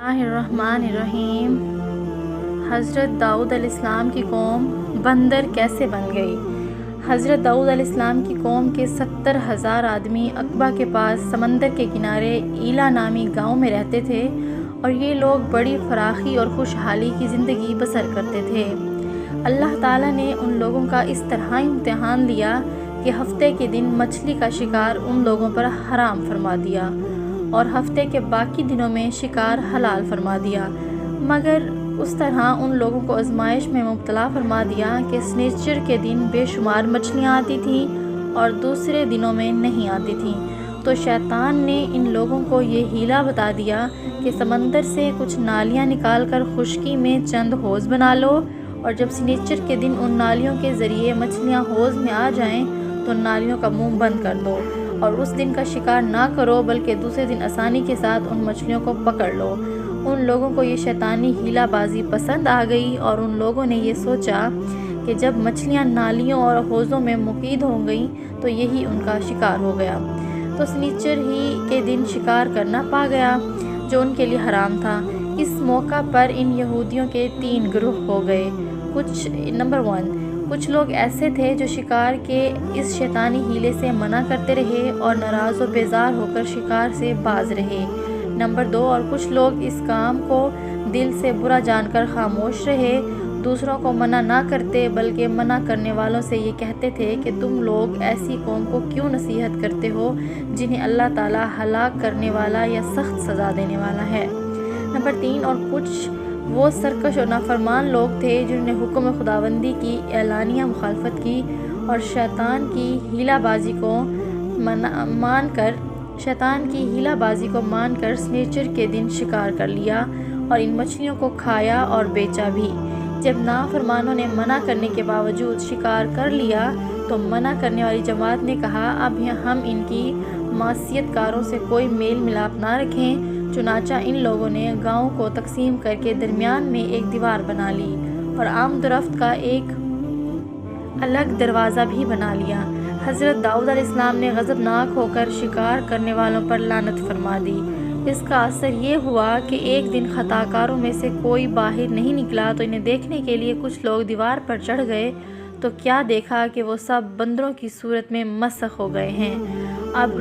बिस्मिल्लाहिर्रहमानिर्रहीम। हज़रत दाऊद अलैहिस्सलाम की कौम बंदर कैसे बन गई। हज़रत दाऊद अलैहिस्सलाम की कौम के 70,000 आदमी अक़बा के पास समंदर के किनारे ईला नामी गांव में रहते थे और ये लोग बड़ी फराखी और खुशहाली की ज़िंदगी बसर करते थे। अल्लाह ताला ने उन लोगों का इस तरह इम्तिहान लिया कि हफ्ते के दिन मछली का शिकार उन लोगों पर हराम फरमा दिया और हफ्ते के बाकी दिनों में शिकार हलाल फरमा दिया, मगर उस तरह उन लोगों को आजमाइश में मुब्तला फरमा दिया कि सनीचर के दिन बेशुमार मछलियाँ आती थीं और दूसरे दिनों में नहीं आती थीं। तो शैतान ने इन लोगों को ये हीला बता दिया कि समंदर से कुछ नालियाँ निकाल कर खुश्की में चंद हौज़ बना लो और जब सनीचर के दिन उन नालियों के ज़रिए मछलियाँ हौज़ में आ जाएं तो नालियों का मुंह बंद कर दो और उस दिन का शिकार ना करो, बल्कि दूसरे दिन आसानी के साथ उन मछलियों को पकड़ लो। उन लोगों को ये शैतानी हीलाबाजी पसंद आ गई और उन लोगों ने ये सोचा कि जब मछलियाँ नालियों और हौज़ों में मुकीद हो गईं तो यही उनका शिकार हो गया। तो सनीचर ही के दिन शिकार करना पा गया जो उनके लिए हराम था। इस मौका पर इन यहूदियों के 3 ग्रुह हो गए। नंबर 1, कुछ लोग ऐसे थे जो शिकार के इस शैतानी हीले से मना करते रहे और नाराज़ और बेजार होकर शिकार से बाज रहे। नंबर 2, और कुछ लोग इस काम को दिल से बुरा जानकर खामोश रहे, दूसरों को मना ना करते बल्कि मना करने वालों से ये कहते थे कि तुम लोग ऐसी कौम को क्यों नसीहत करते हो जिन्हें अल्लाह ताला हलाक करने वाला या सख्त सज़ा देने वाला है। नंबर 3, और कुछ वो सरकश और नाफरमान लोग थे जिन्होंने हुक्म खुदाबंदी की एलानिया मुखालफत की और शैतान की हीलाबाजी को मानकर सनीचर के दिन शिकार कर लिया और इन मछलियों को खाया और बेचा भी। जब नाफरमानों ने मना करने के बावजूद शिकार कर लिया तो मना करने वाली जमात ने कहा अब हम इनकी मासियतकारों से कोई मेल मिलाप ना रखें। चुनाचा इन लोगों ने गांव को तकसीम करके दरमियान में एक दीवार बना ली और आम दरख्त का एक अलग दरवाज़ा भी बना लिया। हज़रत दाऊद अलैहिस्सलाम ने गज़बनाक होकर शिकार करने वालों पर लानत फरमा दी। इसका असर ये हुआ कि एक दिन खताकारों में से कोई बाहर नहीं निकला तो इन्हें देखने के लिए कुछ लोग दीवार पर चढ़ गए तो क्या देखा कि वो सब बंदरों की सूरत में मसख हो गए हैं। अब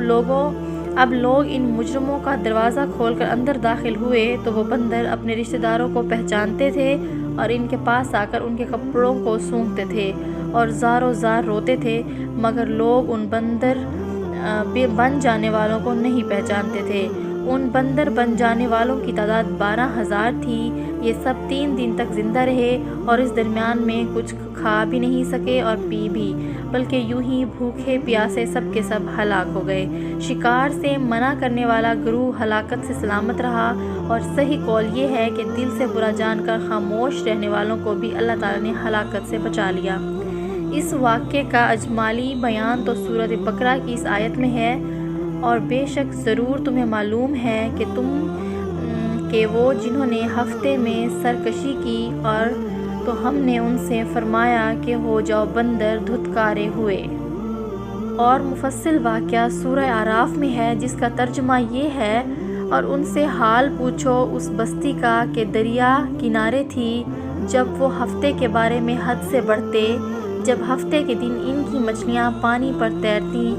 लोग इन मुजरमों का दरवाज़ा खोलकर अंदर दाखिल हुए तो वो बंदर अपने रिश्तेदारों को पहचानते थे और इनके पास आकर उनके कपड़ों को सूंघते थे और ज़ारो ज़ार रोते थे, मगर लोग उन बंदर बन जाने वालों को नहीं पहचानते थे। उन बंदर बन जाने वालों की तादाद 12,000 थी। ये सब 3 दिन तक ज़िंदा रहे और इस दरमियान में कुछ खा भी नहीं सके और पी भी, बल्कि यूं ही भूखे प्यासे सब के सब हलाक हो गए। शिकार से मना करने वाला गुरूह हलाकत से सलामत रहा और सही कौल ये है कि दिल से बुरा जानकर खामोश रहने वालों को भी अल्लाह ताला ने हलाकत से बचा लिया। इस वाक़े का अजमाली बयान तो सूरत बकरा की इस आयत में है और बेशक ज़रूर तुम्हें मालूम है कि वो जिन्होंने हफ्ते में सरकशी की और तो हमने उनसे फरमाया कि हो जाओ बंदर धुतकारे हुए। और मुफस्सिल वाक़या सूरह आराफ में है जिसका तर्जुमा ये है और उनसे हाल पूछो उस बस्ती का कि दरिया किनारे थी जब वो हफ्ते के बारे में हद से बढ़ते, जब हफ्ते के दिन इनकी मछलियाँ पानी पर तैरती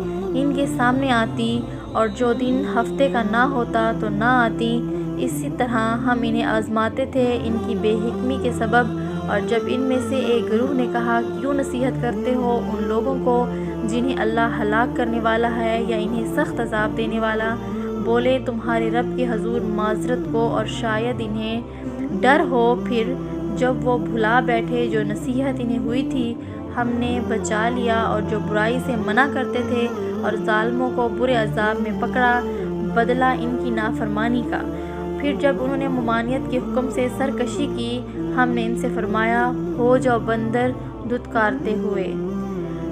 इनके सामने आती और जो दिन हफ्ते का ना होता तो ना आती। इसी तरह हम इन्हें आजमाते थे इनकी बेहिक्मी के सबब। और जब इनमें से एक गिरोह ने कहा क्यों नसीहत करते हो उन लोगों को जिन्हें अल्लाह हलाक करने वाला है या इन्हें सख्त अजाब देने वाला, बोले तुम्हारे रब के हजूर माजरत को और शायद इन्हें डर हो। फिर जब वो भुला बैठे जो नसीहत इन्हें हुई थी हमने बचा लिया और जो बुराई से मना करते थे और जालिमों को बुरे अजाब में पकड़ा बदला इनकी नाफरमानी का। फिर जब उन्होंने ममानियत के हुक्म से सरकशी की हमने इनसे फरमाया हो जाओ बंदर धुतकारते हुए।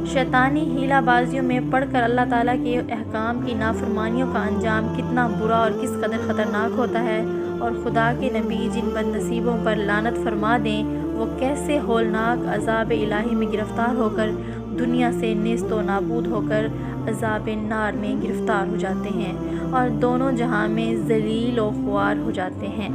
शैतानी हीलाबाजियों में पढ़कर अल्लाह ताला के अहकाम की नाफरमानियों का अंजाम कितना बुरा और किस कदर ख़तरनाक होता है और खुदा के नबी जिन बदनसीबों पर लानत फरमा दें वो कैसे होलनाक अज़ाब इलाही में गिरफ़्तार होकर दुनिया से नेस्तो नाबूद होकर عذاب نار میں گرفتار ہو جاتے ہیں اور دونوں جہاں میں ذلیل و خوار ہو جاتے ہیں۔